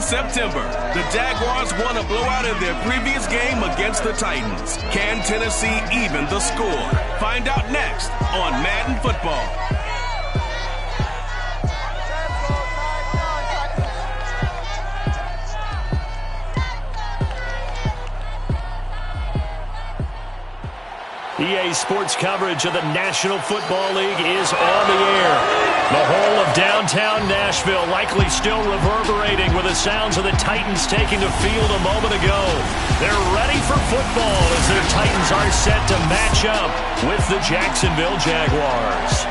September, the Jaguars won a blowout in their previous game against the Titans. Can Tennessee even the score? Find out next on Madden Football. EA Sports coverage of the National Football League is on the air. The whole of downtown Nashville likely still reverberating with the sounds of the Titans taking the field a moment ago. They're ready for football as their Titans are set to match up with the Jacksonville Jaguars.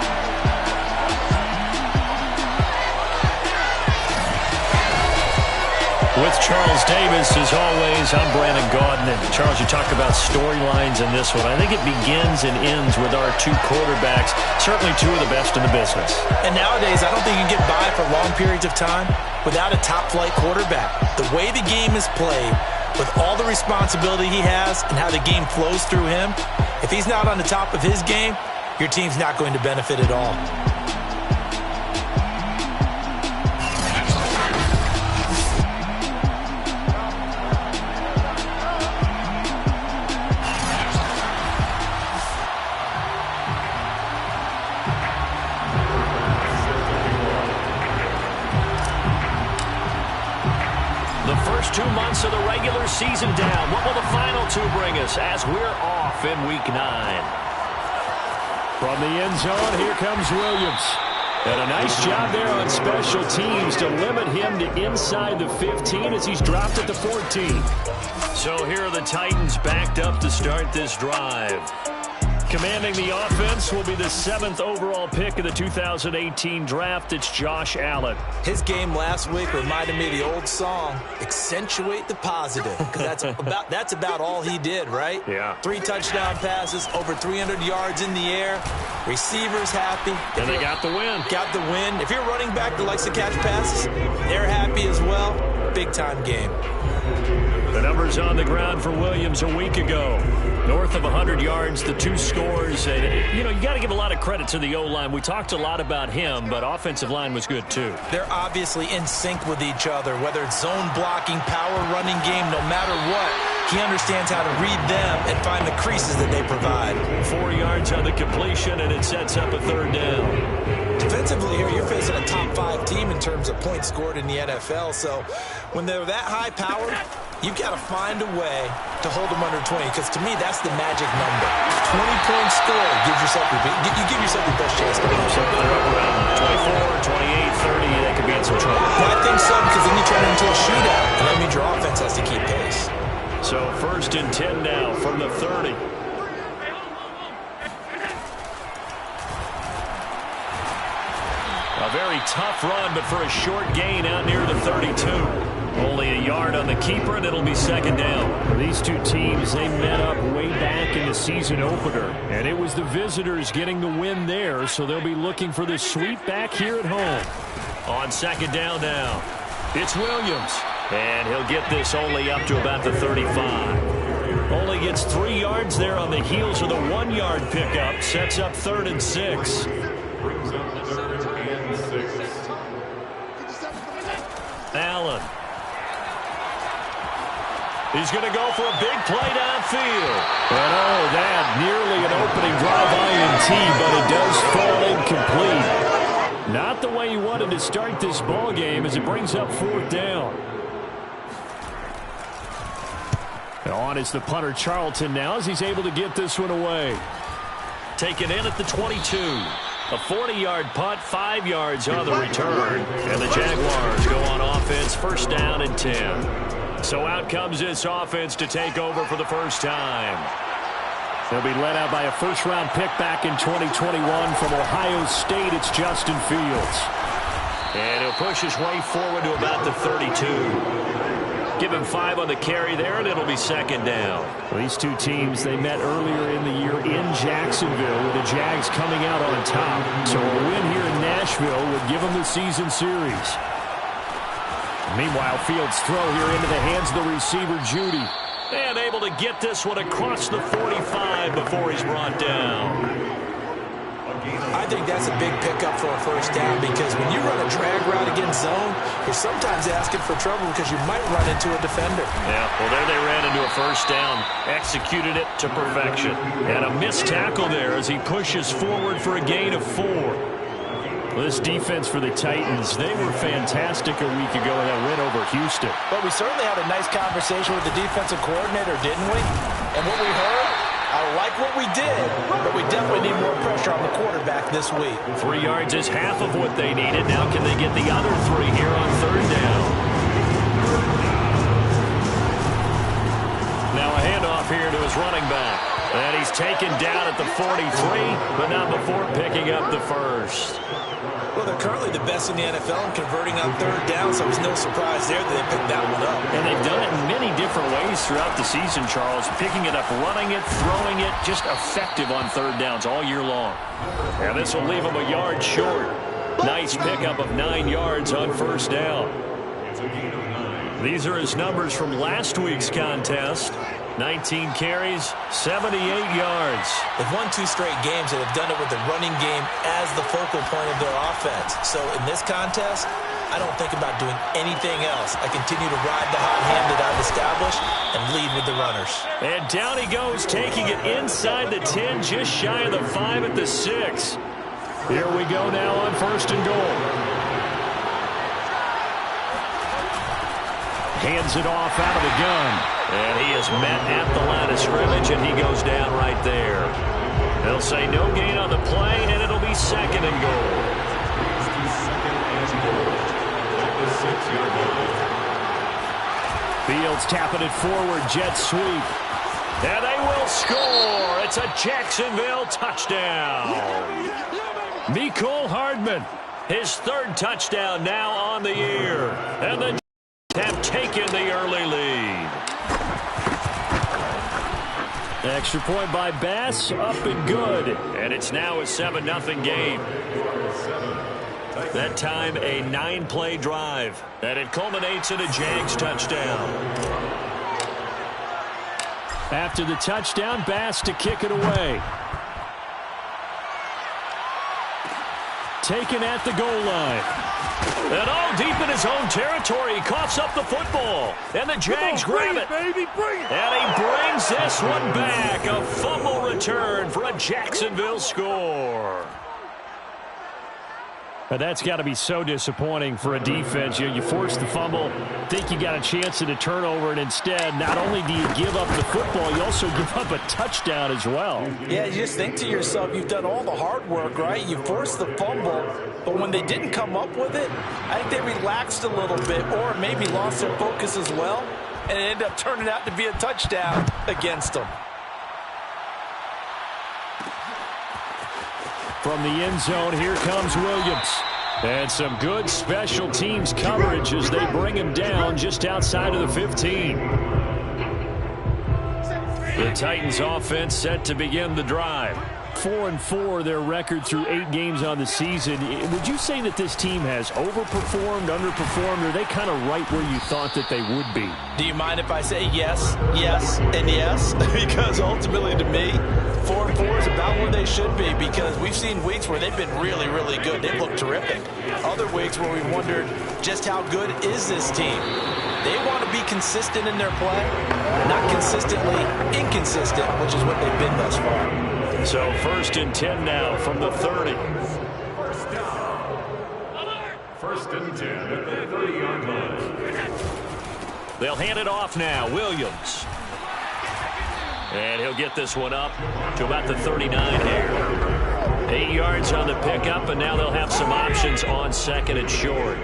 With Charles Davis, as always, I'm Brandon Gaudin. And Charles, you talk about storylines in this one. I think it begins and ends with our two quarterbacks, certainly two of the best in the business. And nowadays, I don't think you can get by for long periods of time without a top-flight quarterback. The way the game is played, with all the responsibility he has and how the game flows through him, if he's not on the top of his game, your team's not going to benefit at all. The first 2 months of the regular season down. What will the final two bring us as we're off in Week 9? From the end zone, here comes Williams. And a nice job there on special teams to limit him to inside the 15 as he's dropped at the 14. So here are the Titans backed up to start this drive. Commanding the offense will be the 7th overall pick of the 2018 draft. It's Josh Allen. His game last week reminded me of the old song, Accentuate the Positive, because that's about all he did, right? Yeah. 3 touchdown passes, over 300 yards in the air, receivers happy. And they got the win. Got the win. If you're a running back that likes to catch passes, they're happy as well. Big-time game. The numbers on the ground for Williams a week ago. North of 100 yards, the 2 scores. And, you got to give a lot of credit to the O-line. We talked a lot about him, but offensive line was good too. They're obviously in sync with each other, whether it's zone blocking, power running game, no matter what. He understands how to read them and find the creases that they provide. 4 yards on the completion, and it sets up a 3rd down. Defensively here, you're facing a top 5 team in terms of points scored in the NFL. So when they're that high-powered, you've got to find a way to hold them under 20, because to me, that's the magic number. 20-point score gives yourself you give yourself your best chance to win. So they're up around 24, 28, 30. They could be in some trouble. Well, I think so, because then you turn it into a shootout, and that means your offense has to keep pace. So 1st and 10 now from the 30. A very tough run, but for a short gain out near the 32. Only a yard on the keeper, and it'll be 2nd down. These two teams, they met up way back in the season opener. And it was the visitors getting the win there, so they'll be looking for the sweep back here at home. On 2nd down now, it's Williams. And he'll get this only up to about the 35. Only gets 3 yards there on the heels of the 1-yard pickup. Sets up 3rd and 6. Allen. He's going to go for a big play downfield. And that nearly an opening drive INT, but it does fall incomplete. Not the way you wanted to start this ball game as it brings up 4th down. On is the punter Charlton now as he's able to get this one away. Taken in at the 22. A 40-yard punt, 5 yards on the return. And the Jaguars go on offense, 1st down and 10. So out comes this offense to take over for the first time. They'll be led out by a 1st-round pick back in 2021 from Ohio State. It's Justin Fields. And he'll push his way forward to about the 32. Give him 5 on the carry there, and it'll be 2nd down. Well, these two teams, they met earlier in the year in Jacksonville with the Jags coming out on top. So a win here in Nashville would give them the season series. Meanwhile, Fields' throw here into the hands of the receiver, Judy. And able to get this one across the 45 before he's brought down. I think that's a big pickup for a first down because when you run a drag route against zone, you're sometimes asking for trouble because you might run into a defender. Yeah, well, there they ran into a first down, executed it to perfection. And a missed tackle there as he pushes forward for a gain of 4. This defense for the Titans, they were fantastic a week ago in that win over Houston. But we certainly had a nice conversation with the defensive coordinator, didn't we? And what we heard, I like what we did, but we definitely need more pressure on the quarterback this week. 3 yards is half of what they needed. Now can they get the other 3 here on third down? Now a handoff here to his running back. And he's taken down at the 43, but not before picking up the first. Well, they're currently the best in the NFL in converting on third down, so it's no surprise there that they picked that one up. And they've done it in many different ways throughout the season, Charles. Picking it up, running it, throwing it, just effective on third downs all year long. And this will leave them a yard short. Nice pickup of 9 yards on first down. These are his numbers from last week's contest. 19 carries, 78 yards. They've won 2 straight games and have done it with the running game as the focal point of their offense. So in this contest, I don't think about doing anything else. I continue to ride the hot hand that I've established and lead with the runners. And down he goes, taking it inside the 10, just shy of the 5 at the 6. Here we go now on first and goal. Hands it off out of the gun. And he is met at the line of scrimmage, and he goes down right there. They'll say no gain on the play, and it'll be second and goal. Fields tapping it forward, jet sweep. And they will score. It's a Jacksonville touchdown. Mecole Hardman, his 3rd touchdown now on the year. And the have taken the early lead. Extra point by Bass, up and good. And it's now a 7-0 game. That time a 9-play drive. And it culminates in a Jags touchdown. After the touchdown, Bass to kick it away. Taken at the goal line. And all deep in his own territory, he coughs up the football. And the Jags grab it. Baby, bring it. And he brings this one back. A fumble return for a Jacksonville score. But that's got to be so disappointing for a defense. You force the fumble, think you got a chance at a turnover, and instead, not only do you give up the football, you also give up a touchdown as well. Yeah, you just think to yourself, you've done all the hard work, right? You forced the fumble, but when they didn't come up with it, I think they relaxed a little bit or maybe lost their focus as well, and it ended up turning out to be a touchdown against them. From the end zone, here comes Williams. And some good special teams coverage as they bring him down just outside of the 15. The Titans offense set to begin the drive. 4-4 their record through 8 games on the season. Would you say that this team has overperformed, underperformed, or are they kind of right where you thought that they would be? Do you mind if I say yes, yes, and yes? Because ultimately to me, 4-4 is about where they should be because we've seen weeks where they've been really, really good. They've looked terrific. Other weeks where we wondered just how good is this team. They want to be consistent in their play, not consistently inconsistent, which is what they've been thus far. So 1st and 10 now from the 30. First down. 1st and 10 at the 30-yard line. They'll hand it off now. Williams. And he'll get this one up to about the 39 here. 8 yards on the pickup, and now they'll have some options on 2nd and short.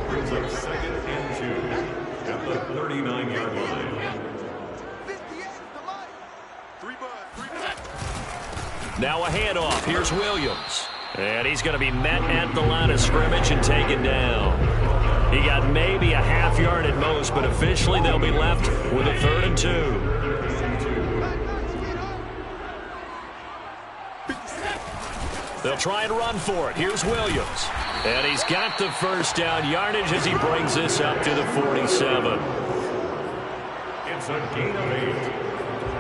Brings up 2nd and 2 at the 39-yard line. Now a handoff. Here's Williams. And he's going to be met at the line of scrimmage and taken down. He got maybe a half yard at most, but officially they'll be left with a 3rd and 2. They'll try and run for it. Here's Williams. And he's got the first down yardage as he brings this up to the 47. It's a gain of 8.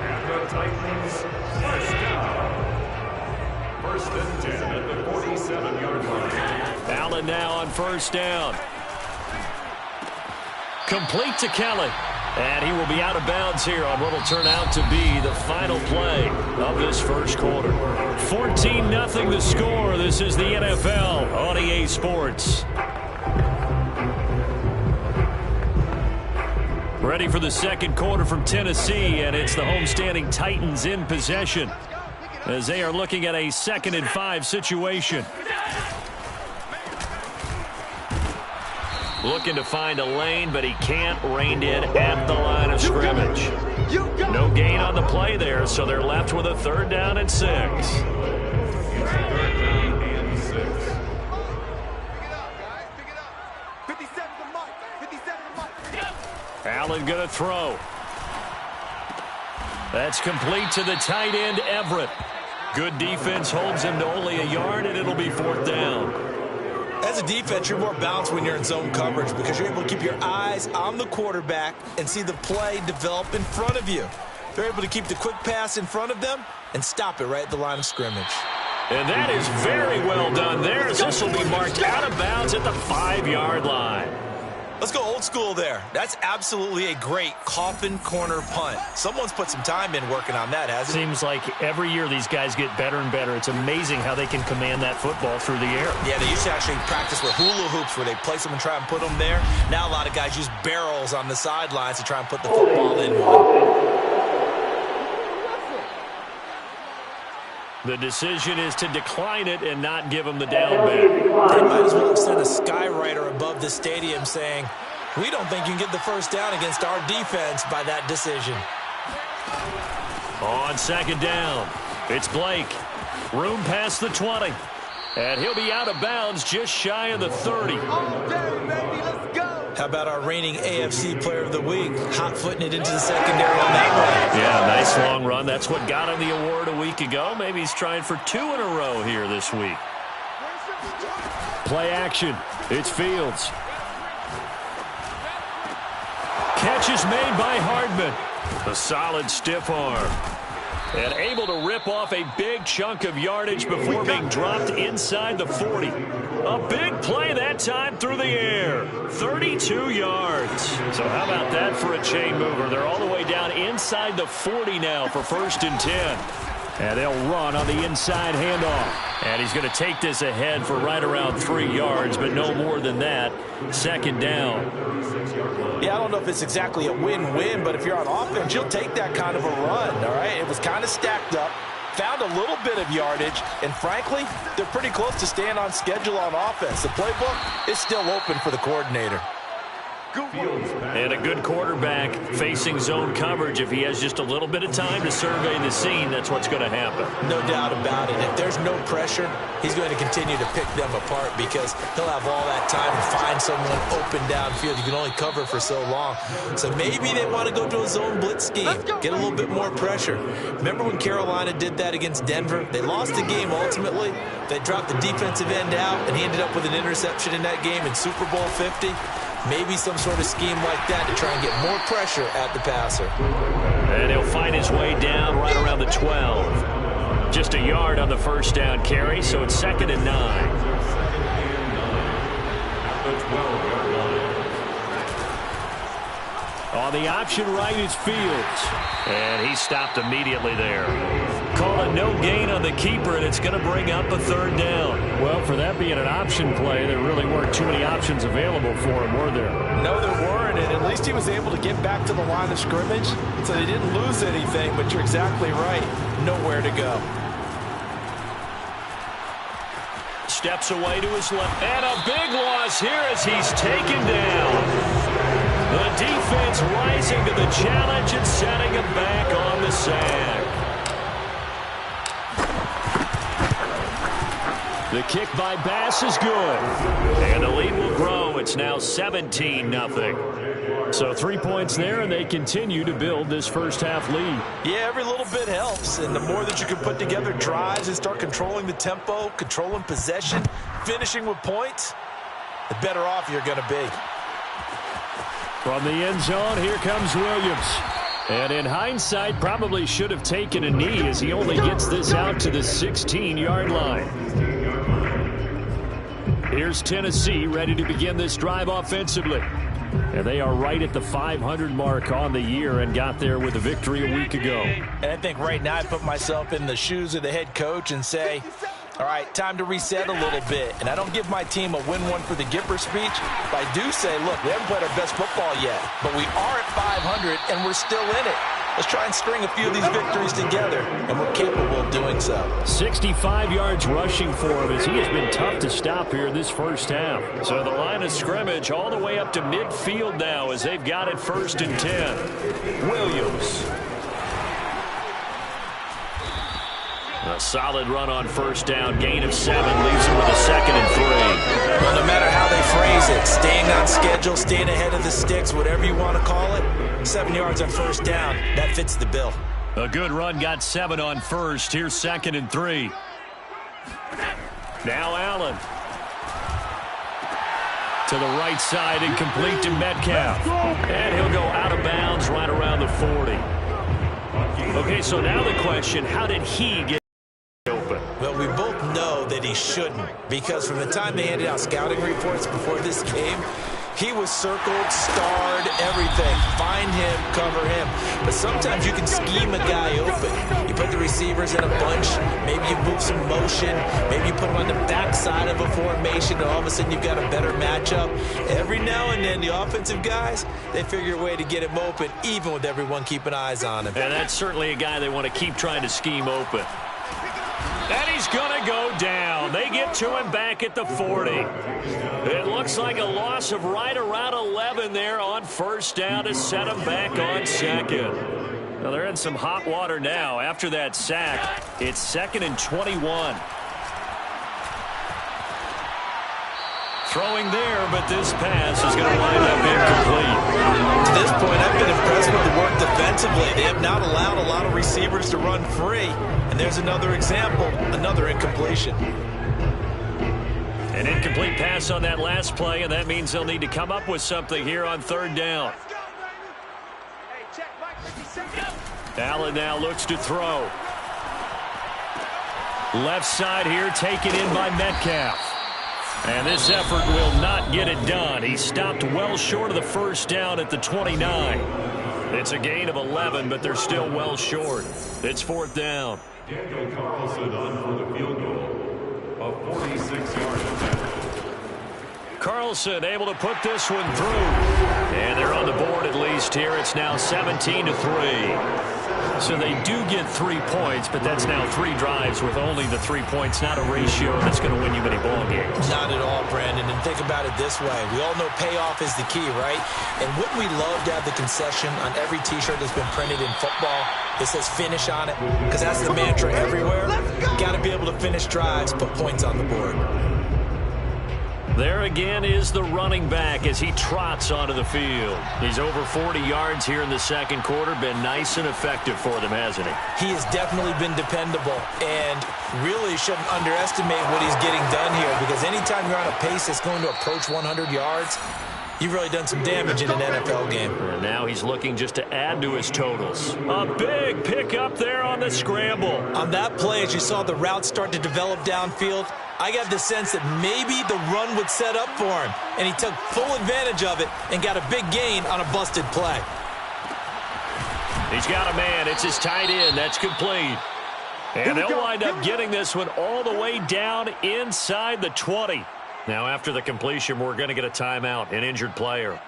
And the Titans first down. First and 10 at the 47-yard line. Allen now on first down. Complete to Kelly. And he will be out of bounds here on what will turn out to be the final play of this first quarter. 14-0 the score. This is the NFL on EA Sports. Ready for the second quarter from Tennessee, and it's the homestanding Titans in possession as they are looking at a 2nd and 5 situation. Looking to find a lane, but he can't. Reined in at the line of scrimmage. No gain on the play there, so they're left with a 3rd down and 6. 3rd down and 6. Allen going to throw. That's complete to the tight end, Everett. Good defense holds him to only a yard, and it'll be 4th down. As a defense, you're more balanced when you're in zone coverage because you're able to keep your eyes on the quarterback and see the play develop in front of you. They're able to keep the quick pass in front of them and stop it right at the line of scrimmage. And that is very well done there, as this will be marked out of bounds at the 5-yard line. Let's go old school there. That's absolutely a great coffin corner punt. Someone's put some time in working on that, hasn't it? Seems like every year these guys get better and better. It's amazing how they can command that football through the air. Yeah, they used to actually practice with hula hoops where they place them and try and put them there. Now a lot of guys use barrels on the sidelines to try and put the football in one. The decision is to decline it and not give him the down back. They might as well have sent a skywriter above the stadium saying, we don't think you can get the first down against our defense by that decision. On 2nd down, it's Blake. Room past the 20. And he'll be out of bounds just shy of the 30. How about our reigning AFC Player of the Week, hot-footing it into the secondary on that one? Yeah, nice long run. That's what got him the award a week ago. Maybe he's trying for 2 in a row here this week. Play action. It's Fields. Catch is made by Hardman. A solid stiff arm. And able to rip off a big chunk of yardage before being dropped inside the 40. A big play that time through the air. 32 yards. So how about that for a chain mover? They're all the way down inside the 40 now for 1st and 10. And they'll run on the inside handoff. And he's going to take this ahead for right around 3 yards, but no more than that. 2nd down. Yeah, I don't know if it's exactly a win-win, but if you're on offense, you'll take that kind of a run, all right? It was kind of stacked up, found a little bit of yardage, and frankly, they're pretty close to staying on schedule on offense. The playbook is still open for the coordinator. And a good quarterback facing zone coverage. If he has just a little bit of time to survey the scene, that's what's going to happen. No doubt about it. If there's no pressure, he's going to continue to pick them apart because he'll have all that time to find someone open downfield. You can only cover for so long. So maybe they want to go to a zone blitz scheme, get a little bit more pressure. Remember when Carolina did that against Denver? They lost the game ultimately. They dropped the defensive end out, and he ended up with an interception in that game in Super Bowl 50. Maybe some sort of scheme like that to try and get more pressure at the passer. And he'll find his way down right around the 12. Just a yard on the 1st down carry, so it's 2nd and 9. The 12-yard line. On the option right is Fields. And he stopped immediately there. Call it no gain on the keeper, and it's going to bring up a 3rd down. Well, for that being an option play, there really weren't too many options available for him, were there? No, there weren't, and at least he was able to get back to the line of scrimmage, so they didn't lose anything, but you're exactly right. Nowhere to go. Steps away to his left. And a big loss here as he's taken down. The defense rising to the challenge and setting him back on the sack. The kick by Bass is good. And the lead will grow. It's now 17-0. So 3 points there, and they continue to build this first half lead. Yeah, every little bit helps. And the more that you can put together drives and start controlling the tempo, controlling possession, finishing with points, the better off you're going to be. From the end zone, here comes Williams. And in hindsight, probably should have taken a knee as he only gets this out to the 16-yard line. Here's Tennessee ready to begin this drive offensively. And they are right at the 500 mark on the year and got there with a victory a week ago. And I think right now I put myself in the shoes of the head coach and say, all right, time to reset a little bit. And I don't give my team a win one for the Gipper speech, but I do say, look, we haven't played our best football yet, but we are at 500 and we're still in it. Let's try and string a few of these victories together, and we're capable of doing so. 65 yards rushing for him as he has been tough to stop here in this first half. So the line of scrimmage all the way up to midfield now as they've got it 1st and 10. Williams. A solid run on 1st down, gain of 7, leaves him with a 2nd and 3. Well, no matter how they phrase it, staying on schedule, staying ahead of the sticks, whatever you want to call it, 7 yards on 1st down, that fits the bill. A good run, got 7 on 1st. Here's 2nd and 3. Now Allen. To the right side and complete to Metcalf. And he'll go out of bounds right around the 40. Okay, so now the question, how did he get open? Well, we both know that he shouldn't, because from the time they handed out scouting reports before this game, he was circled, starred, everything. Find him, cover him. But sometimes you can scheme a guy open. You put the receivers in a bunch. Maybe you move some motion. Maybe you put them on the backside of a formation, and all of a sudden you've got a better matchup. Every now and then, the offensive guys, they figure a way to get him open, even with everyone keeping eyes on him. And that's certainly a guy they want to keep trying to scheme open. And he's going to go down. They get to him back at the 40. It looks like a loss of right around 11 there on 1st down to set him back on 2nd. Now they're in some hot water now. After that sack, it's 2nd and 21. Throwing there, but this pass is going to wind up incomplete. To this point, I've been impressed with the work defensively. They have not allowed a lot of receivers to run free. And there's another example, another incompletion. An incomplete pass on that last play, and that means they'll need to come up with something here on 3rd down. Allen now looks to throw. Left side here taken in by Metcalf. And this effort will not get it done. He stopped well short of the 1st down at the 29. It's a gain of 11, but they're still well short. It's 4th down. Daniel Carlson on for the field goal of 46 yards. Carlson able to put this one through. And they're on the board at least here. It's now 17-3. So they do get 3 points, but that's now 3 drives with only the 3 points, not a ratio that's going to win you many ball games. Not at all, Brandon. And think about it this way. We all know payoff is the key, right? And wouldn't we love to have the concession on every T-shirt that's been printed in football that says finish on it? Because that's the mantra everywhere. Got to be able to finish drives, put points on the board. There again is the running back as he trots onto the field. He's over 40 yards here in the 2nd quarter. Been nice and effective for them, hasn't he? He has definitely been dependable, and really shouldn't underestimate what he's getting done here, because anytime you're on a pace that's going to approach 100 yards, you've really done some damage in an NFL game. And now he's looking just to add to his totals. A big pickup there on the scramble. On that play, as you saw the route start to develop downfield, I got the sense that maybe the run would set up for him, and he took full advantage of it and got a big gain on a busted play. He's got a man. It's his tight end. That's complete. And they'll wind up getting this one all the way down inside the 20. Now, after the completion, we're going to get a timeout, an injured player.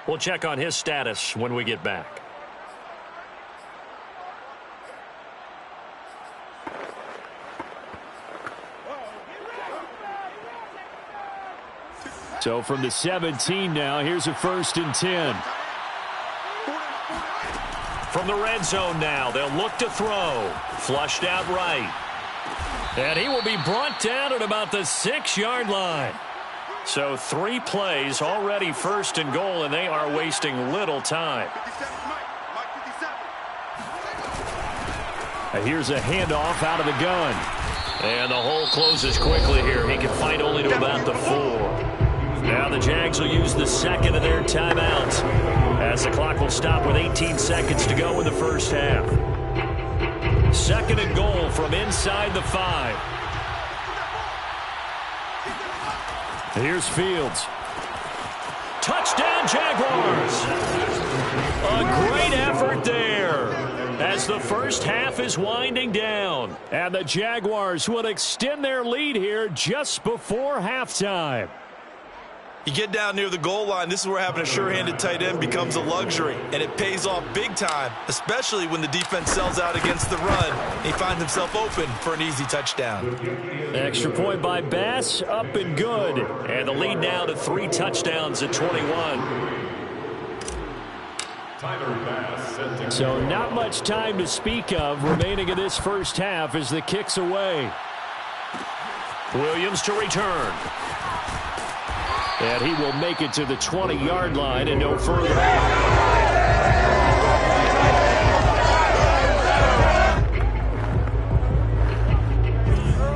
We'll check on his status when we get back. So from the 17 now, here's a 1st and 10. From the red zone now, they'll look to throw. Flushed out right. And he will be brought down at about the 6-yard line. So 3 plays already 1st and goal, and they are wasting little time. Here's a handoff out of the gun. And the hole closes quickly here. He can fight only to about the 4. Now the Jags will use the 2nd of their timeouts as the clock will stop with 18 seconds to go in the first half. 2nd and goal from inside the 5. Here's Fields. Touchdown, Jaguars! A great effort there as the first half is winding down. And the Jaguars will extend their lead here just before halftime. You get down near the goal line, this is where having a sure-handed tight end becomes a luxury, and it pays off big time, especially when the defense sells out against the run, and he finds himself open for an easy touchdown. Extra point by Bass, up and good. And the lead now to 3 touchdowns at 21. So not much time to speak of remaining in this first half as the kick's away. Williams to return. And he will make it to the 20-yard line and no further.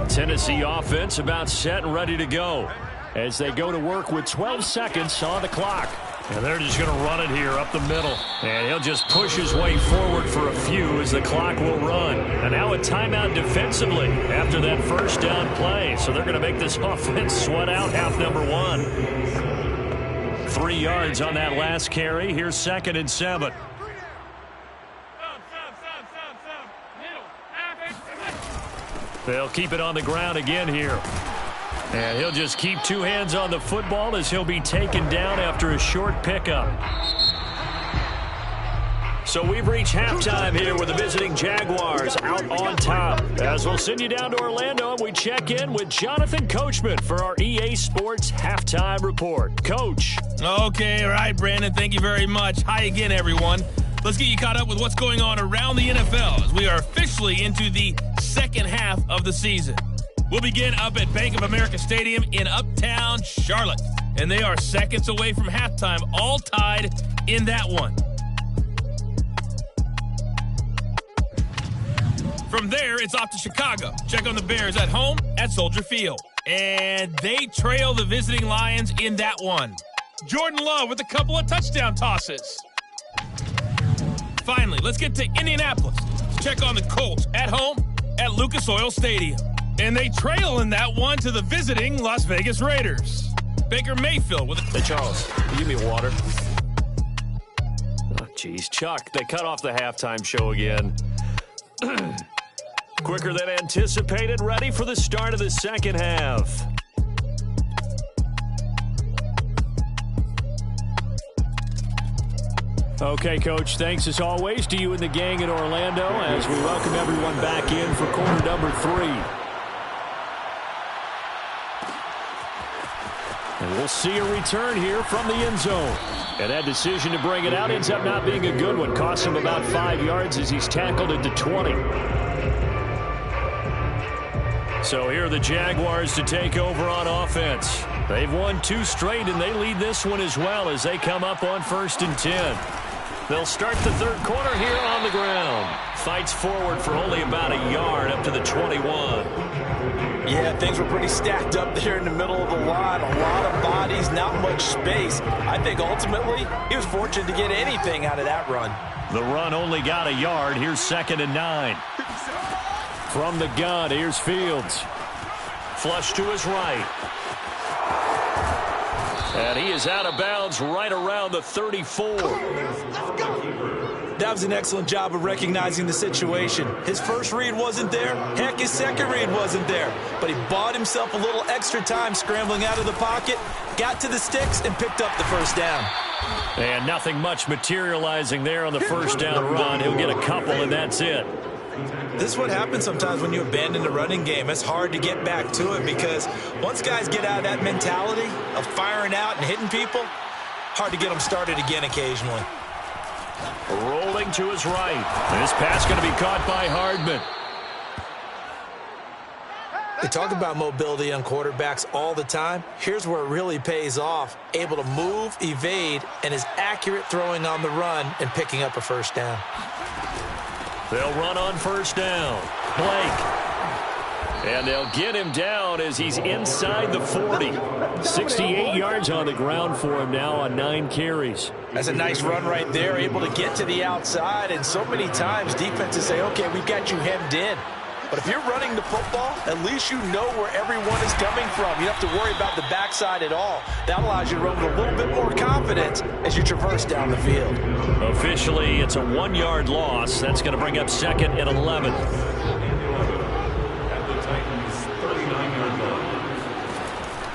Tennessee offense about set and ready to go as they go to work with 12 seconds on the clock. And they're just going to run it here up the middle. And he'll just push his way forward for a few as the clock will run. And now a timeout defensively after that first down play. So they're going to make this offense sweat out half number 1. 3 yards on that last carry. Here's 2nd and 7. They'll keep it on the ground again here. And he'll just keep 2 hands on the football as he'll be taken down after a short pickup. So we've reached halftime here with the visiting Jaguars out on top. As we'll send you down to Orlando and we check in with Jonathan Coachman for our EA Sports Halftime Report. Coach. Okay, all right, Brandon. Thank you very much. Hi again, everyone. Let's get you caught up with what's going on around the NFL as we are officially into the second half of the season. We'll begin up at Bank of America Stadium in Uptown Charlotte. And they are seconds away from halftime, all tied in that one. From there, it's off to Chicago. Check on the Bears at home at Soldier Field. And they trail the visiting Lions in that one. Jordan Love with a couple of touchdown tosses. Finally, let's get to Indianapolis. Check on the Colts at home at Lucas Oil Stadium. And they trail in that one to the visiting Las Vegas Raiders. Baker Mayfield with a... Hey, Charles, give me water. Oh, geez, Chuck, they cut off the halftime show again. Quicker than anticipated, ready for the start of the second half. Okay, Coach, thanks as always to you and the gang in Orlando as we welcome everyone back in for quarter number 3. And we'll see a return here from the end zone. And that decision to bring it out ends up not being a good one. Costs him about 5 yards as he's tackled at the 20. So here are the Jaguars to take over on offense. They've won 2 straight, and they lead this one as well as they come up on 1st and 10. They'll start the third quarter here on the ground. Fights forward for only about a yard up to the 21. Yeah, things were pretty stacked up there in the middle of the line. A lot of bodies, not much space. I think ultimately he was fortunate to get anything out of that run. The run only got a yard. Here's 2nd and 9. From the gun, here's Fields. Flush to his right. And he is out of bounds right around the 34. That was an excellent job of recognizing the situation. His first read wasn't there. Heck, his second read wasn't there. But he bought himself a little extra time scrambling out of the pocket, got to the sticks, and picked up the first down. And nothing much materializing there on the first down run. He'll get a couple, and that's it. This is what happens sometimes when you abandon the running game. It's hard to get back to it because once guys get out of that mentality of firing out and hitting people, hard to get them started again occasionally. Rolling to his right. This pass going to be caught by Hardman. They talk about mobility on quarterbacks all the time. Here's where it really pays off. Able to move, evade, and is accurate throwing on the run and picking up a first down. They'll run on first down. Blake. And they'll get him down as he's inside the 40. 68 yards on the ground for him now on 9 carries. That's a nice run right there, able to get to the outside. And so many times defenses say, okay, we've got you hemmed in. But if you're running the football, at least you know where everyone is coming from. You don't have to worry about the backside at all. That allows you to run with a little bit more confidence as you traverse down the field. Officially, it's a 1-yard loss. That's going to bring up 2nd and 11.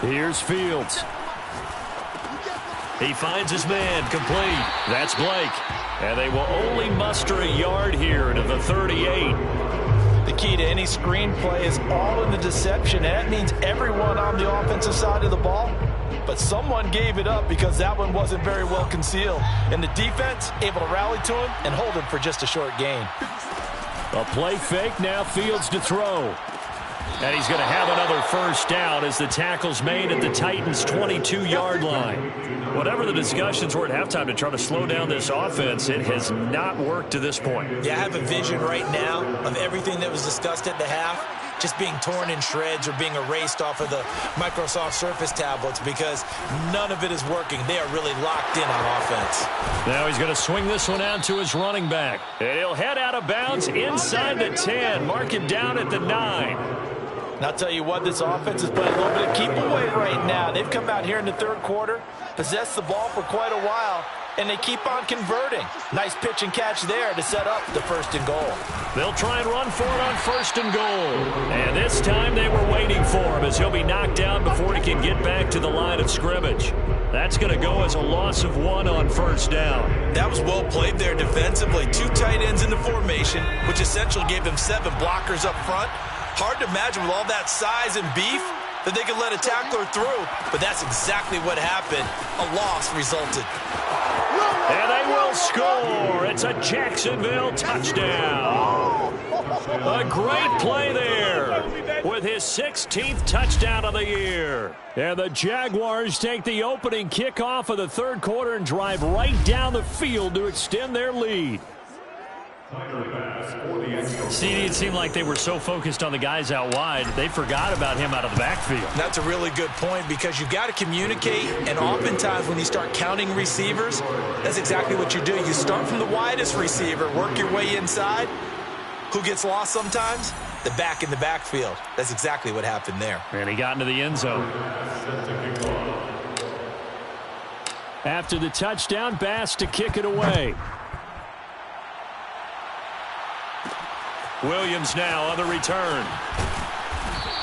Here's Fields. He finds his man, complete. That's Blake. And they will only muster a yard here to the 38. The key to any screenplay is all in the deception, and that means everyone on the offensive side of the ball. But someone gave it up because that one wasn't very well concealed. And the defense able to rally to him and hold him for just a short gain. A play fake, now Fields to throw. And he's going to have another first down as the tackle's made at the Titans' 22-yard line. Whatever the discussions were at halftime to try to slow down this offense, it has not worked to this point. Yeah, I have a vision right now of everything that was discussed at the half just being torn in shreds or being erased off of the Microsoft Surface tablets because none of it is working. They are really locked in on offense. Now he's going to swing this one out to his running back. And he'll head out of bounds inside the 10. Mark him down at the 9. And I'll tell you what, this offense is playing a little bit of keep away right now. They've come out here in the third quarter, possessed the ball for quite a while, and they keep on converting. Nice pitch and catch there to set up the 1st and goal. They'll try and run for it on 1st and goal. And this time they were waiting for him as he'll be knocked down before he can get back to the line of scrimmage. That's going to go as a loss of 1 on 1st down. That was well played there defensively. 2 tight ends in the formation, which essentially gave them 7 blockers up front. Hard to imagine with all that size and beef that they could let a tackler through, but that's exactly what happened. A loss resulted. And they will score. It's a Jacksonville touchdown. A great play there with his 16th touchdown of the year. And the Jaguars take the opening kickoff of the third quarter and drive right down the field to extend their lead. CD, it seemed like they were so focused on the guys out wide, they forgot about him out of the backfield. That's a really good point because you've got to communicate, and oftentimes when you start counting receivers, that's exactly what you do. You start from the widest receiver, work your way inside. Who gets lost sometimes? The back in the backfield. That's exactly what happened there. And he got into the end zone. After the touchdown, Bass to kick it away. Williams now on the return.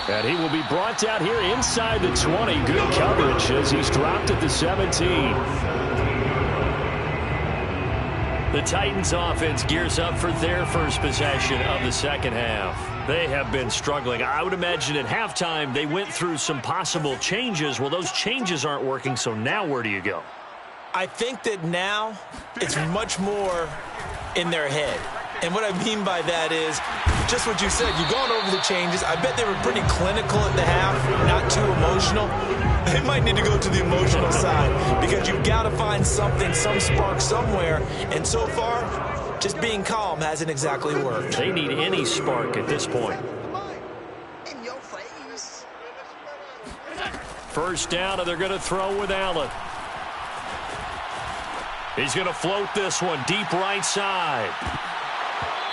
And he will be brought down here inside the 20. Good coverage as he's dropped at the 17. The Titans offense gears up for their first possession of the second half. They have been struggling. I would imagine at halftime they went through some possible changes. Well, those changes aren't working, so now where do you go? I think that now it's much more in their head. And what I mean by that is just what you said. You've gone over the changes. I bet they were pretty clinical at the half, not too emotional. They might need to go to the emotional side because you've got to find something, some spark somewhere. And so far, just being calm hasn't exactly worked. They need any spark at this point. First down, and they're going to throw with Allen. He's going to float this one deep right side.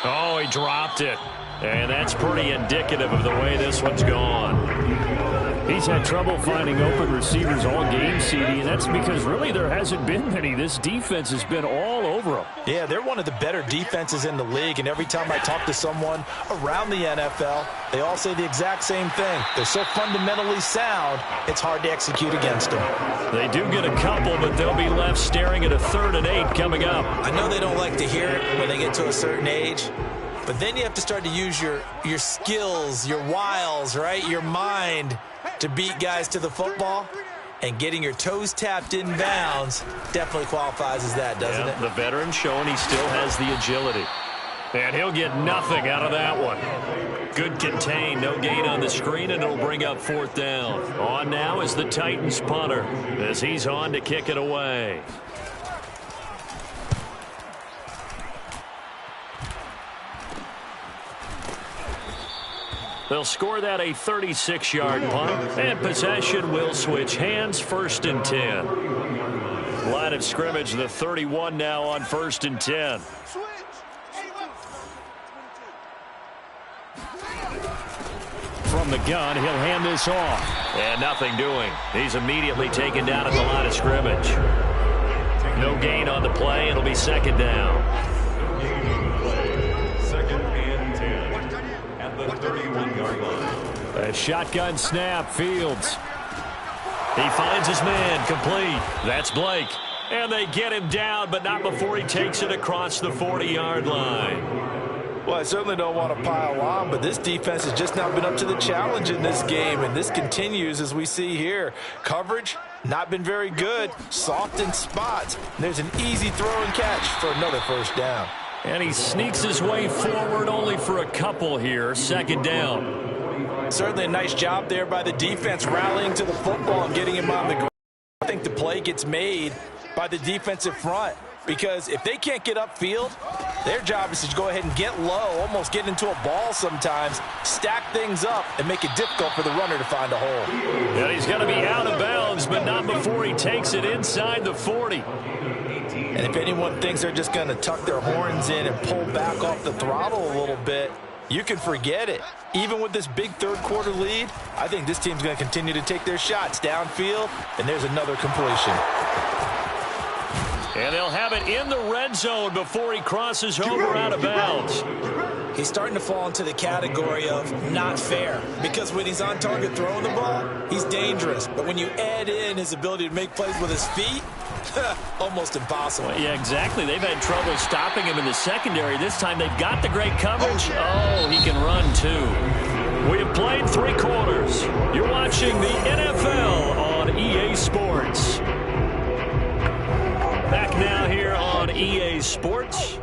Oh, he dropped it. And that's pretty indicative of the way this one's gone. He's had trouble finding open receivers all game, CD, and that's because really there hasn't been many. This defense has been all over them. Yeah, they're one of the better defenses in the league, and every time I talk to someone around the NFL, they all say the exact same thing. They're so fundamentally sound, it's hard to execute against them. They do get a couple, but they'll be left staring at a 3rd and 8 coming up. I know they don't like to hear it when they get to a certain age, but then you have to start to use your skills, your wiles, right, your mind to beat guys to the football. And getting your toes tapped in bounds definitely qualifies as that, doesn't it? The veteran showing he still has the agility. And he'll get nothing out of that one. Good contain, no gain on the screen, and it'll bring up 4th down. On now is the Titans punter as he's on to kick it away. They'll score that a 36-yard punt, and possession will switch hands, 1st and 10. Line of scrimmage, the 31 now on 1st and 10. From the gun, he'll hand this off. And nothing doing. He's immediately taken down at the line of scrimmage. No gain on the play. It'll be 2nd down. 2nd and 10 at the 31-yard line. A shotgun snap, Fields. He finds his man, complete. That's Blake. And they get him down, but not before he takes it across the 40-yard line. Well, I certainly don't want to pile on, but this defense has just not been up to the challenge in this game, and this continues as we see here. Coverage, not been very good. Soft in spots. There's an easy throw and catch for another 1st down. And he sneaks his way forward only for a couple here. 2nd down. Certainly a nice job there by the defense rallying to the football and getting him on the ground. I think the play gets made by the defensive front, because if they can't get upfield, their job is to go ahead and get low, almost get into a ball sometimes, stack things up, and make it difficult for the runner to find a hole. And he's going to be out of bounds, but not before he takes it inside the 40. And if anyone thinks they're just going to tuck their horns in and pull back off the throttle a little bit, you can forget it. Even with this big 3rd quarter lead, I think this team's going to continue to take their shots downfield, and there's another completion. And they'll have it in the red zone before he crosses over out of bounds. He's starting to fall into the category of not fair, because when he's on target throwing the ball, he's dangerous. But when you add in his ability to make plays with his feet, almost impossible. Well, yeah, exactly. They've had trouble stopping him in the secondary. This time they've got the great coverage. Oh, he can run too. We have played 3 quarters. You're watching the NFL on EA Sports. Back now here on EA Sports.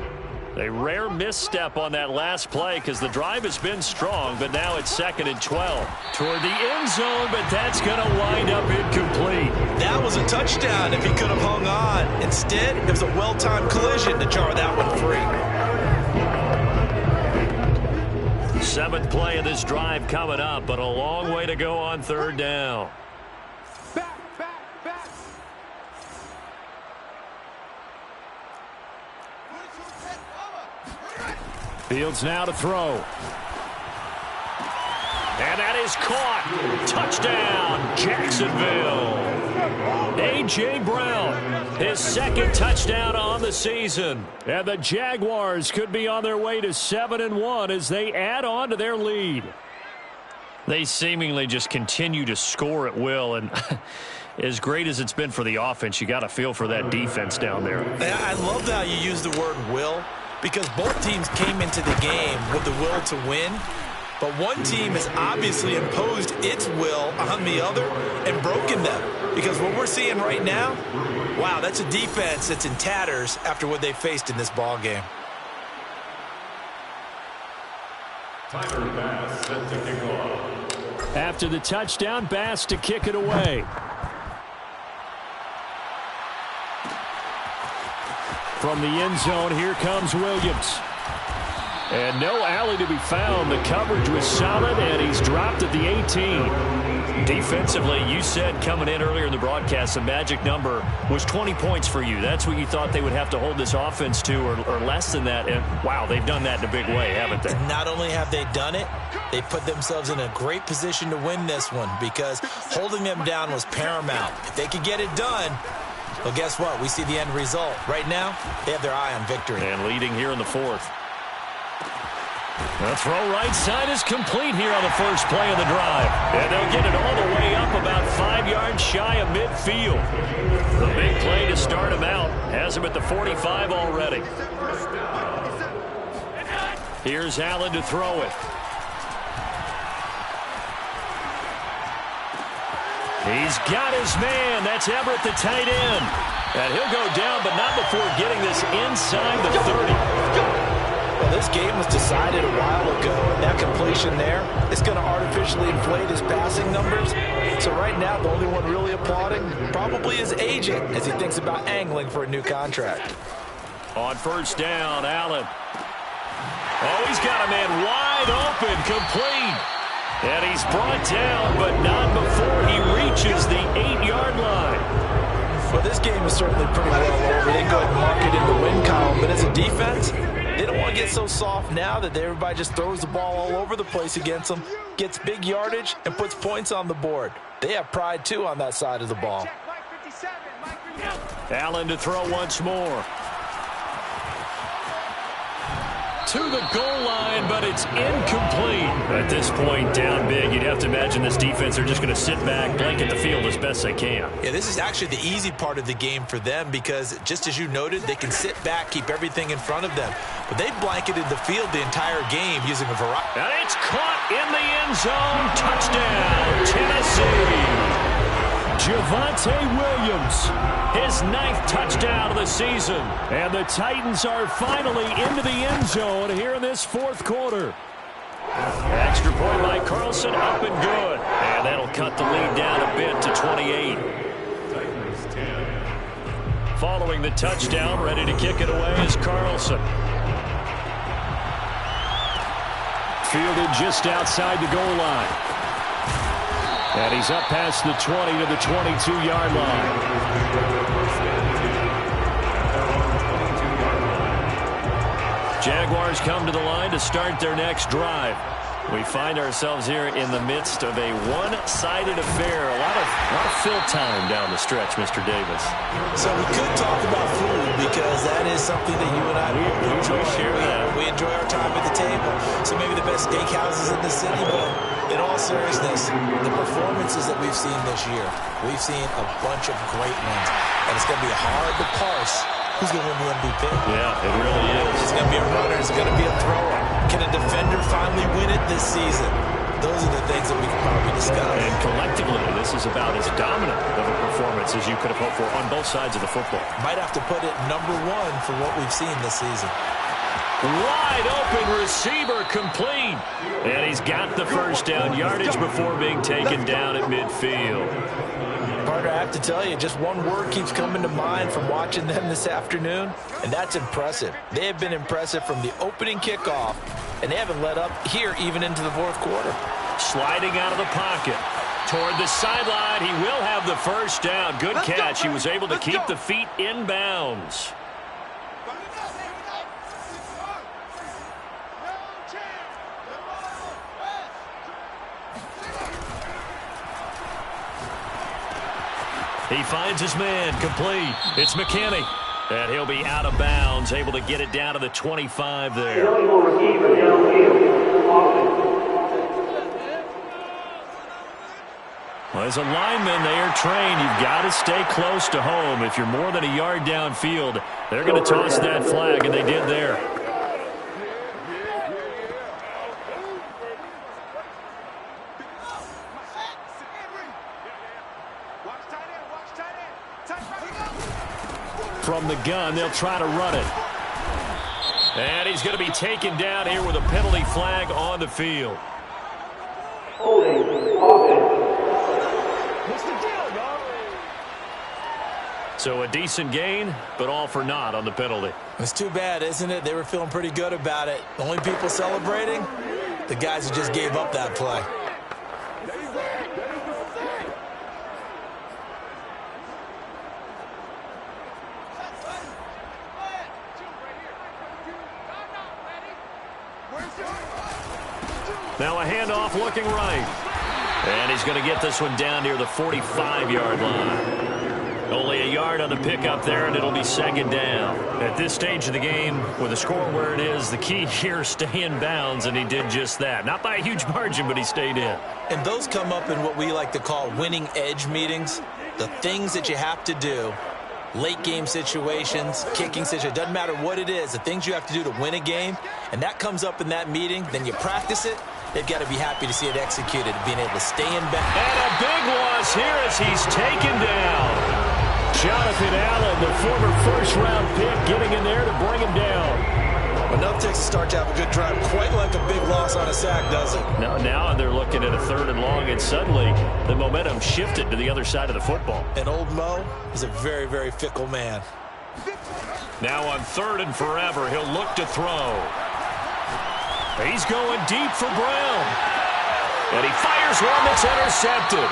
A rare misstep on that last play because the drive has been strong, but now it's 2nd and 12. Toward the end zone, but that's going to wind up incomplete. That was a touchdown if he could have hung on. Instead, it was a well-timed collision to jar that one free. 7th play of this drive coming up, but a long way to go on 3rd down. Fields now to throw. And that is caught. Touchdown, Jacksonville. A.J. Brown, his 2nd touchdown on the season. And the Jaguars could be on their way to 7-1 as they add on to their lead. They seemingly just continue to score at will, and as great as it's been for the offense, you got to feel for that defense down there. I love how you use the word will, because both teams came into the game with the will to win, but one team has obviously imposed its will on the other and broken them. Because what we're seeing right now, wow, that's a defense that's in tatters after what they faced in this ball game. Tyler Bass set to kick off. After the touchdown, Bass to kick it away. From the end zone, here comes Williams. And no alley to be found. The coverage was solid, and he's dropped at the 18. Defensively, you said coming in earlier in the broadcast, the magic number was 20 points for you. That's what you thought they would have to hold this offense to, or less than that. And, wow, they've done that in a big way, haven't they? Not only have they done it, they put themselves in a great position to win this one, because holding them down was paramount. If they could get it done, well, guess what? We see the end result. Right now, they have their eye on victory. And leading here in the 4th. The throw right side is complete here on the first play of the drive. And they'll get it all the way up about 5 yards shy of midfield. The big play to start him out has him at the 45 already. Here's Allen to throw it. He's got his man. That's Everett, the tight end. And he'll go down, but not before getting this inside the 30. Well, this game was decided a while ago, and that completion there is going to artificially inflate his passing numbers. So right now, the only one really applauding probably his agent as he thinks about angling for a new contract. On first down, Allen. Oh, he's got a man wide open, complete. And he's brought down, but not before he reaches the 8-yard line. Well, this game is certainly pretty well over. They go ahead and mark it in the win column. But as a defense, they don't want to get so soft now that everybody just throws the ball all over the place against them, gets big yardage, and puts points on the board. They have pride, too, on that side of the ball. Allen to throw once more. To the goal line, but it's incomplete. At this point, down big, you'd have to imagine this defense are just going to sit back, blanket the field as best they can. Yeah, this is actually the easy part of the game for them because, just as you noted, they can sit back, keep everything in front of them. But they blanketed the field the entire game using a variety. And it's caught in the end zone. Touchdown, Tennessee. Javonte Williams, his 9th touchdown of the season. And the Titans are finally into the end zone here in this 4th quarter. Extra point by Carlson, up and good. And that'll cut the lead down a bit to 28. Following the touchdown, ready to kick it away is Carlson. Fielded just outside the goal line. And he's up past the 20 to the 22-yard line. Jaguars come to the line to start their next drive. We find ourselves here in the midst of a one-sided affair. A lot of fill time down the stretch, Mr. Davis. So we could talk about food because that is something that you and I enjoy. We enjoy our time at the table. So maybe the best steakhouses in the city, but in all seriousness, the performances that we've seen this year, we've seen a bunch of great ones. And it's going to be hard to parse who's going to win the MVP. Yeah, it really is. It's going to be a runner. It's going to be a thrower. Can a defender finally win it this season? Those are the things that we can probably discuss. And collectively, this is about as dominant of a performance as you could have hoped for on both sides of the football. Might have to put it #1 for what we've seen this season. Wide open receiver complete. And he's got the first down yardage before being taken down at midfield. Partner, I have to tell you, just one word keeps coming to mind from watching them this afternoon, and that's impressive. They have been impressive from the opening kickoff, and they haven't let up here even into the 4th quarter. Sliding out of the pocket. Toward the sideline, he will have the first down. Good catch. He was able to keep the feet in bounds. He finds his man, complete. It's McKinney. And he'll be out of bounds, able to get it down to the 25 there. Well, as a lineman, they are trained. You've got to stay close to home. If you're more than a yard downfield, they're going to toss that flag, and they did there. From the gun, they'll try to run it. And he's going to be taken down here with a penalty flag on the field. So a decent gain, but all for naught on the penalty. It's too bad, isn't it? They were feeling pretty good about it. The only people celebrating, the guys who just gave up that play. Now a handoff looking right. And he's going to get this one down near the 45-yard line. Only a yard on the pickup there, and it'll be second down. At this stage of the game, with the score where it is, the key here, stay in bounds, and he did just that. Not by a huge margin, but he stayed in. And those come up in what we like to call winning edge meetings. The things that you have to do, late game situations, kicking situations, doesn't matter what it is, the things you have to do to win a game, and that comes up in that meeting, then you practice it. They've got to be happy to see it executed, being able to stay in bounds. And a big loss here as he's taken down. Jonathan Allen, the former first-round pick, getting in there to bring him down. Enough takes to start to have a good drive, quite like a big loss on a sack, does it? Now they're looking at a 3rd and long, and suddenly the momentum shifted to the other side of the football. And old Mo is a very, very fickle man. Now on 3rd and forever, he'll look to throw. He's going deep for Brown. And he fires one that's intercepted.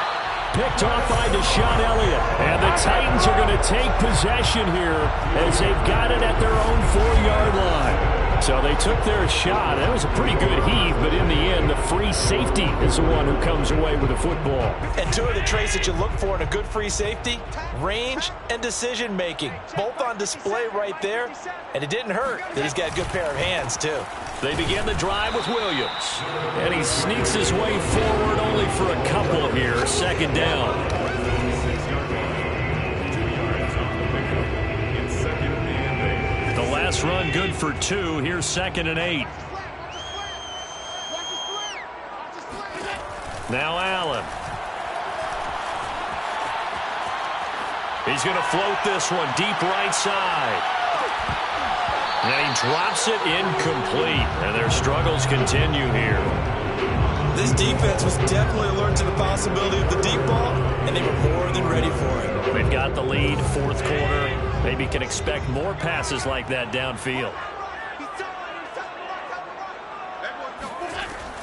Picked off by Deshaun Elliott. And the Titans are going to take possession here as they've got it at their own 4-yard line. So they took their shot. That was a pretty good heave, but in the end, the free safety is the one who comes away with the football. And two of the traits that you look for in a good free safety, range and decision-making. Both on display right there. And it didn't hurt that he's got a good pair of hands, too. They begin the drive with Williams. And he sneaks his way forward only for a couple here. Second down. The last run good for 2. Here's 2nd and 8. Now Allen. He's going to float this one deep right side. And he drops it incomplete. And their struggles continue here. This defense was definitely alert to the possibility of the deep ball, and they were more than ready for it. They've got the lead, 4th quarter. Maybe can expect more passes like that downfield.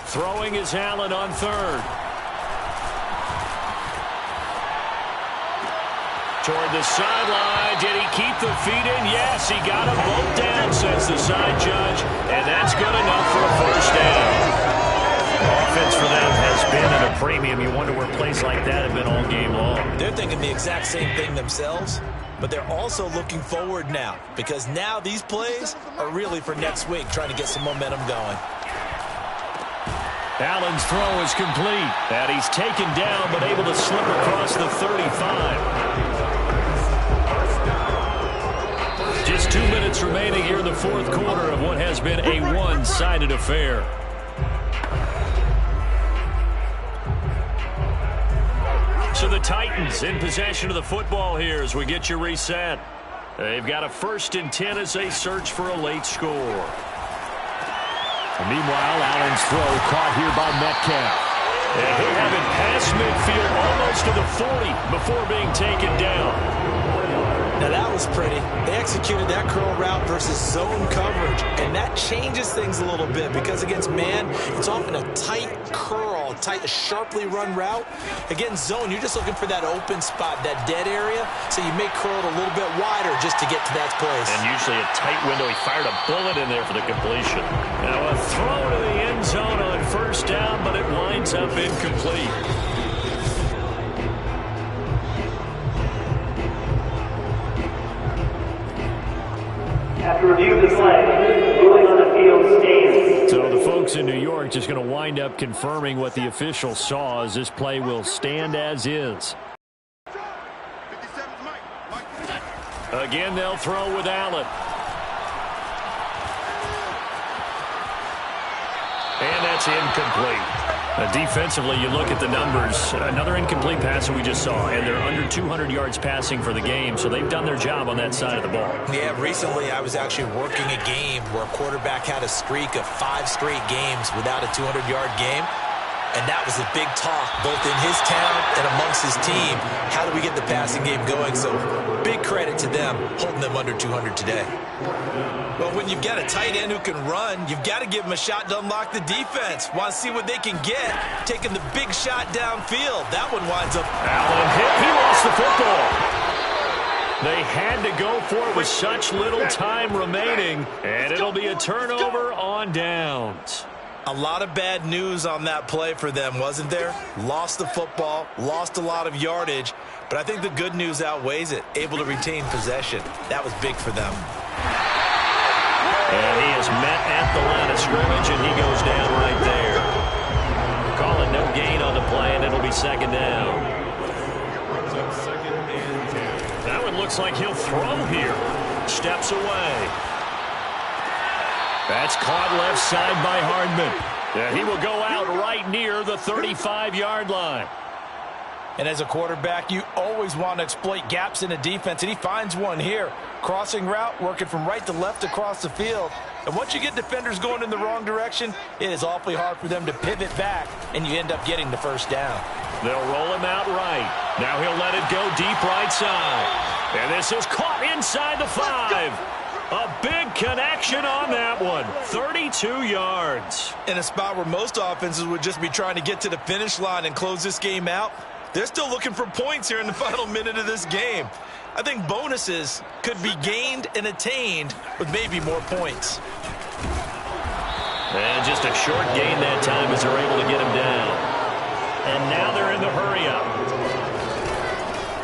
Throwing is Allen on 3rd. Toward the sideline. Did he keep the feet in? Yes, he got them both down, says the side judge. And that's good enough for a first down. Offense for them has been at a premium. You wonder where plays like that have been all game long. They're thinking the exact same thing themselves, but they're also looking forward now, because now these plays are really for next week, trying to get some momentum going. Allen's throw is complete. And he's taken down, but able to slip across the 35. Just 2 minutes remaining here in the 4th quarter of what has been a one-sided affair. So the Titans in possession of the football here as we get you reset. They've got a 1st and 10 as they search for a late score. And meanwhile, Allen's throw caught here by Metcalf. And he'll have it past midfield almost to the 40 before being taken down. Now that was pretty. They executed that curl route versus zone coverage, and that changes things a little bit because against man, it's often a tight curl, a sharply run route. Against zone, you're just looking for that open spot, that dead area, so you may curl it a little bit wider just to get to that place. And usually a tight window. He fired a bullet in there for the completion. Now a throw to the end zone on 1st down, but it winds up incomplete. After review of the play, ruling on the field stands. So the folks in New York just going to wind up confirming what the official saw as this play will stand as is. Again, they'll throw with Allen. And that's incomplete. Defensively, you look at the numbers. Another incomplete pass that we just saw, and they're under 200 yards passing for the game, so they've done their job on that side of the ball. Yeah, recently I was actually working a game where a quarterback had a streak of 5 straight games without a 200-yard game, and that was a big talk both in his town and amongst his team. How do we get the passing game going? So big credit to them holding them under 200 today. Well, when you've got a tight end who can run, you've got to give him a shot to unlock the defense. Want to see what they can get, taking the big shot downfield. That one winds up. Allen hit. He lost the football. They had to go for it with such little time remaining, and it'll be a turnover on downs. A lot of bad news on that play for them, wasn't there? Lost the football, lost a lot of yardage, but I think the good news outweighs it. Able to retain possession. That was big for them. And he is met at the line of scrimmage, and he goes down right there. Call it no gain on the play, and it'll be 2nd down. That one looks like he'll throw here. Steps away. That's caught left side by Hardman. And he will go out right near the 35-yard line. And as a quarterback, you always want to exploit gaps in a defense, and he finds one here. Crossing route, working from right to left across the field. And once you get defenders going in the wrong direction, it is awfully hard for them to pivot back, and you end up getting the first down. They'll roll him out right. Now he'll let it go deep right side. And this is caught inside the 5. A big connection on that one. 32 yards. In a spot where most offenses would just be trying to get to the finish line and close this game out, they're still looking for points here in the final minute of this game. I think bonuses could be gained and attained with maybe more points. And just a short gain that time as they're able to get him down. And now they're in the hurry-up.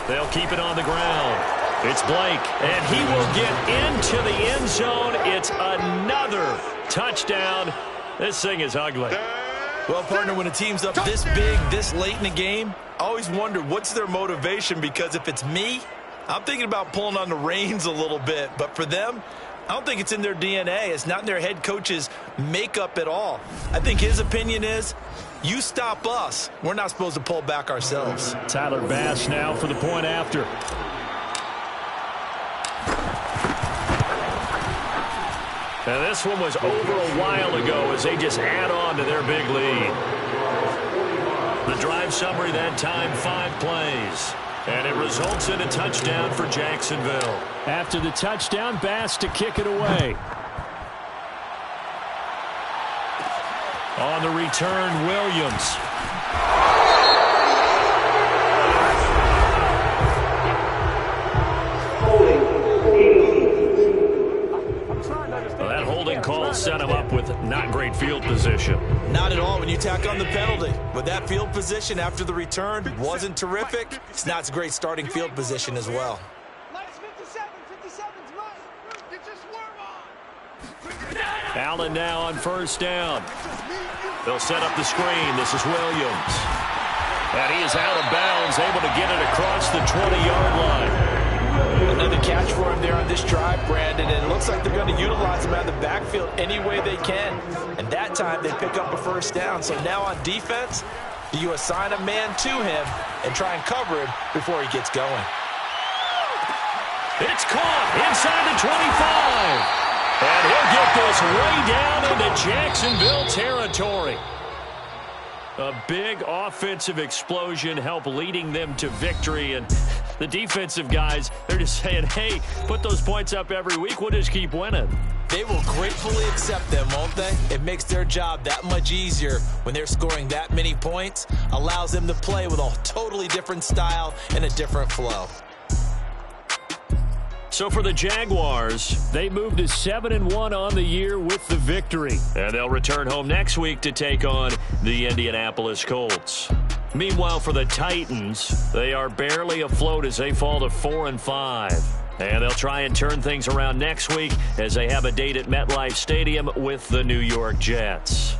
They'll keep it on the ground. It's Blake, and he will get into the end zone. It's another touchdown. This thing is ugly. Well, partner, when a team's up this big, this late in the game, I always wonder what's their motivation, because if it's me, I'm thinking about pulling on the reins a little bit. But for them, I don't think it's in their DNA. It's not in their head coach's makeup at all. I think his opinion is, you stop us, we're not supposed to pull back ourselves. Tyler Bass now for the point after. And this one was over a while ago as they just add on to their big lead. The drive summary that time, 5 plays. And it results in a touchdown for Jacksonville. After the touchdown, Bass to kick it away. On the return, Williams. Well, that holding call set him up with not great field position. Not at all when you tack on the penalty. But that field position after the return wasn't terrific. It's not a great starting field position as well. Allen now on first down. They'll set up the screen. This is Williams. And he is out of bounds, able to get it across the 20-yard line. Another catch for him there on this drive, Brandon, and it looks like they're going to utilize him out of the backfield any way they can. And that time they pick up a first down. So now on defense, do you assign a man to him and try and cover him before he gets going? It's caught inside the 25. And he'll get this way down into Jacksonville territory. A big offensive explosion helped leading them to victory. And the defensive guys, they're just saying, hey, put those points up every week. We'll just keep winning. They will gratefully accept them, won't they? It makes their job that much easier when they're scoring that many points. Allows them to play with a totally different style and a different flow. So for the Jaguars, They moved to 7-1 on the year with the victory. and they'll return home next week to take on the Indianapolis Colts. Meanwhile, for the Titans, they are barely afloat as they fall to 4-5. And they'll try and turn things around next week as they have a date at MetLife Stadium with the New York Jets.